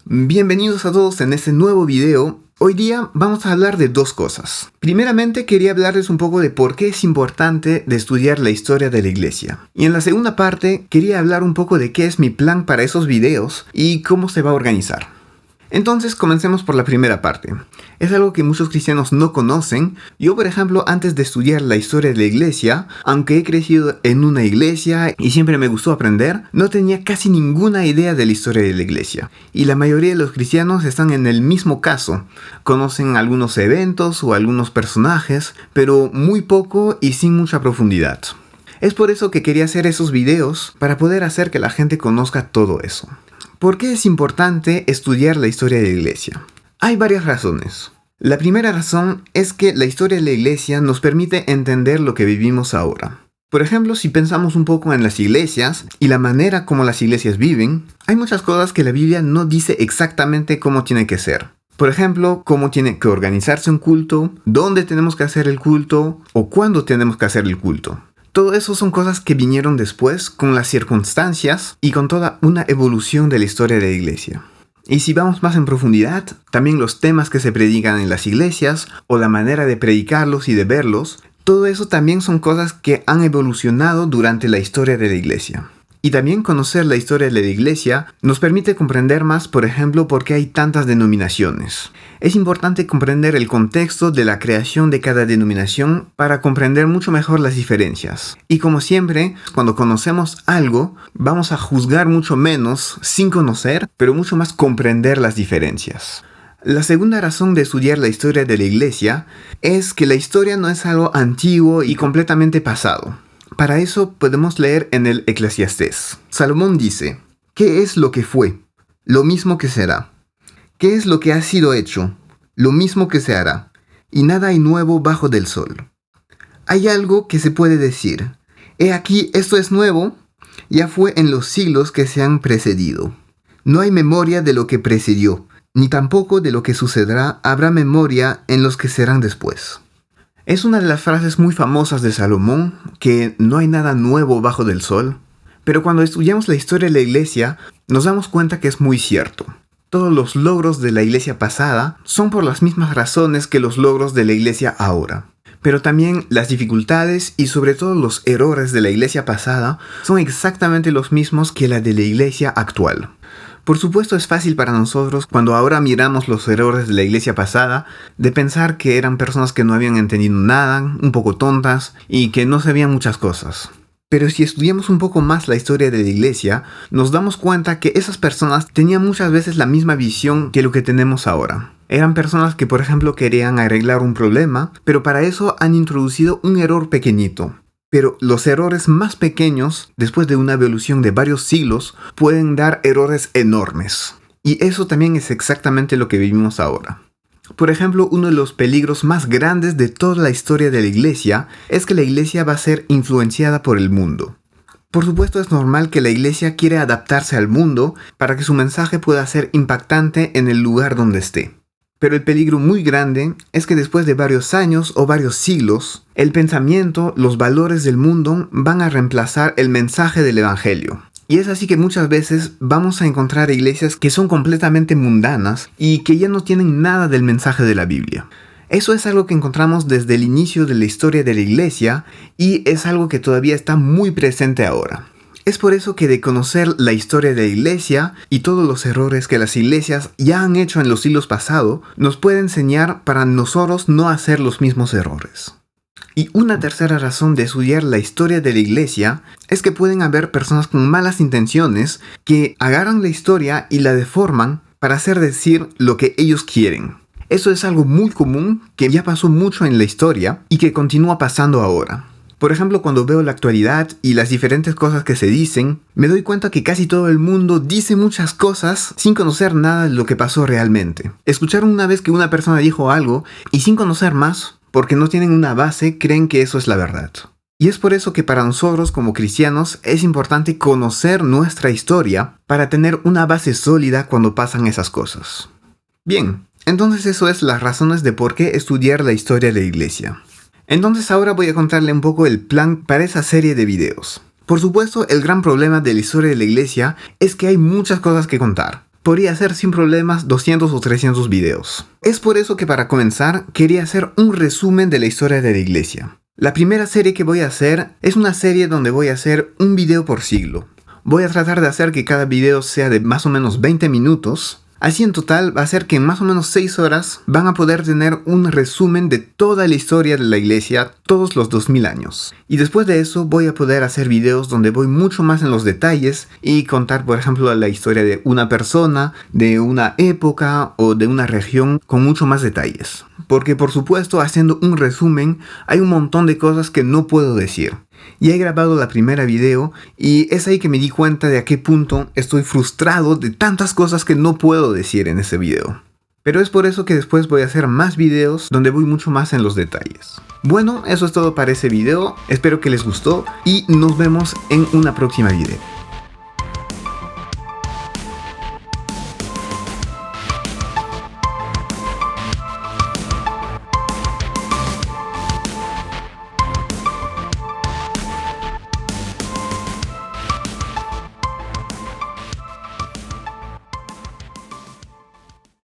Bienvenidos a todos en este nuevo video. Hoy día vamos a hablar de dos cosas. Primeramente quería hablarles un poco de por qué es importante de estudiar la historia de la iglesia. Y en la segunda parte quería hablar un poco de qué es mi plan para esos videos y cómo se va a organizar. Entonces comencemos por la primera parte. Es algo que muchos cristianos no conocen. Yo, por ejemplo, antes de estudiar la historia de la iglesia, aunque he crecido en una iglesia y siempre me gustó aprender, no tenía casi ninguna idea de la historia de la iglesia. Y la mayoría de los cristianos están en el mismo caso. Conocen algunos eventos o algunos personajes, pero muy poco y sin mucha profundidad. Es por eso que quería hacer esos videos, para poder hacer que la gente conozca todo eso. ¿Por qué es importante estudiar la historia de la iglesia? Hay varias razones. La primera razón es que la historia de la iglesia nos permite entender lo que vivimos ahora. Por ejemplo, si pensamos un poco en las iglesias y la manera como las iglesias viven, hay muchas cosas que la Biblia no dice exactamente cómo tiene que ser. Por ejemplo, cómo tiene que organizarse un culto, dónde tenemos que hacer el culto o cuándo tenemos que hacer el culto. Todo eso son cosas que vinieron después con las circunstancias y con toda una evolución de la historia de la iglesia. Y si vamos más en profundidad, también los temas que se predican en las iglesias o la manera de predicarlos y de verlos, todo eso también son cosas que han evolucionado durante la historia de la iglesia. Y también conocer la historia de la iglesia nos permite comprender más, por ejemplo, por qué hay tantas denominaciones. Es importante comprender el contexto de la creación de cada denominación para comprender mucho mejor las diferencias. Y como siempre, cuando conocemos algo, vamos a juzgar mucho menos sin conocer, pero mucho más comprender las diferencias. La segunda razón de estudiar la historia de la iglesia es que la historia no es algo antiguo y completamente pasado. Para eso podemos leer en el Eclesiastés. Salomón dice: ¿qué es lo que fue? Lo mismo que será. ¿Qué es lo que ha sido hecho? Lo mismo que se hará. Y nada hay nuevo bajo del sol. Hay algo que se puede decir: he aquí, esto es nuevo, ya fue en los siglos que se han precedido. No hay memoria de lo que precedió, ni tampoco de lo que sucederá habrá memoria en los que serán después. Es una de las frases muy famosas de Salomón, que no hay nada nuevo bajo del sol. Pero cuando estudiamos la historia de la iglesia, nos damos cuenta que es muy cierto. Todos los logros de la iglesia pasada son por las mismas razones que los logros de la iglesia ahora. Pero también las dificultades y sobre todo los errores de la iglesia pasada son exactamente los mismos que la de la iglesia actual. Por supuesto es fácil para nosotros, cuando ahora miramos los errores de la iglesia pasada, de pensar que eran personas que no habían entendido nada, un poco tontas y que no sabían muchas cosas. Pero si estudiamos un poco más la historia de la iglesia, nos damos cuenta que esas personas tenían muchas veces la misma visión que lo que tenemos ahora. Eran personas que, por ejemplo, querían arreglar un problema, pero para eso han introducido un error pequeñito. Pero los errores más pequeños, después de una evolución de varios siglos, pueden dar errores enormes. Y eso también es exactamente lo que vivimos ahora. Por ejemplo, uno de los peligros más grandes de toda la historia de la iglesia es que la iglesia va a ser influenciada por el mundo. Por supuesto es normal que la iglesia quiera adaptarse al mundo para que su mensaje pueda ser impactante en el lugar donde esté. Pero el peligro muy grande es que después de varios años o varios siglos, el pensamiento, los valores del mundo van a reemplazar el mensaje del evangelio. Y es así que muchas veces vamos a encontrar iglesias que son completamente mundanas y que ya no tienen nada del mensaje de la Biblia. Eso es algo que encontramos desde el inicio de la historia de la iglesia y es algo que todavía está muy presente ahora. Es por eso que de conocer la historia de la iglesia y todos los errores que las iglesias ya han hecho en los siglos pasados, nos puede enseñar para nosotros no hacer los mismos errores. Y una tercera razón de estudiar la historia de la iglesia es que pueden haber personas con malas intenciones que agarran la historia y la deforman para hacer decir lo que ellos quieren. Eso es algo muy común que ya pasó mucho en la historia y que continúa pasando ahora. Por ejemplo, cuando veo la actualidad y las diferentes cosas que se dicen, me doy cuenta que casi todo el mundo dice muchas cosas sin conocer nada de lo que pasó realmente. Escucharon una vez que una persona dijo algo y sin conocer más, porque no tienen una base, creen que eso es la verdad. Y es por eso que para nosotros como cristianos es importante conocer nuestra historia para tener una base sólida cuando pasan esas cosas. Bien, entonces eso es las razones de por qué estudiar la historia de la iglesia. Entonces ahora voy a contarle un poco el plan para esa serie de videos. Por supuesto, el gran problema de la historia de la iglesia es que hay muchas cosas que contar. podría hacer sin problemas 200 o 300 videos. Es por eso que para comenzar quería hacer un resumen de la historia de la iglesia. La primera serie que voy a hacer es una serie donde voy a hacer un video por siglo. Voy a tratar de hacer que cada video sea de más o menos 20 minutos. Así en total va a ser que en más o menos 6 horas van a poder tener un resumen de toda la historia de la iglesia, todos los 2000 años. Y después de eso voy a poder hacer videos donde voy mucho más en los detalles y contar, por ejemplo, la historia de una persona, de una época o de una región con mucho más detalles. Porque por supuesto, haciendo un resumen, hay un montón de cosas que no puedo decir. Ya he grabado la primera video y es ahí que me di cuenta de a qué punto estoy frustrado de tantas cosas que no puedo decir en ese video. Pero es por eso que después voy a hacer más videos donde voy mucho más en los detalles. Bueno, eso es todo para ese video, espero que les gustó y nos vemos en una próxima video.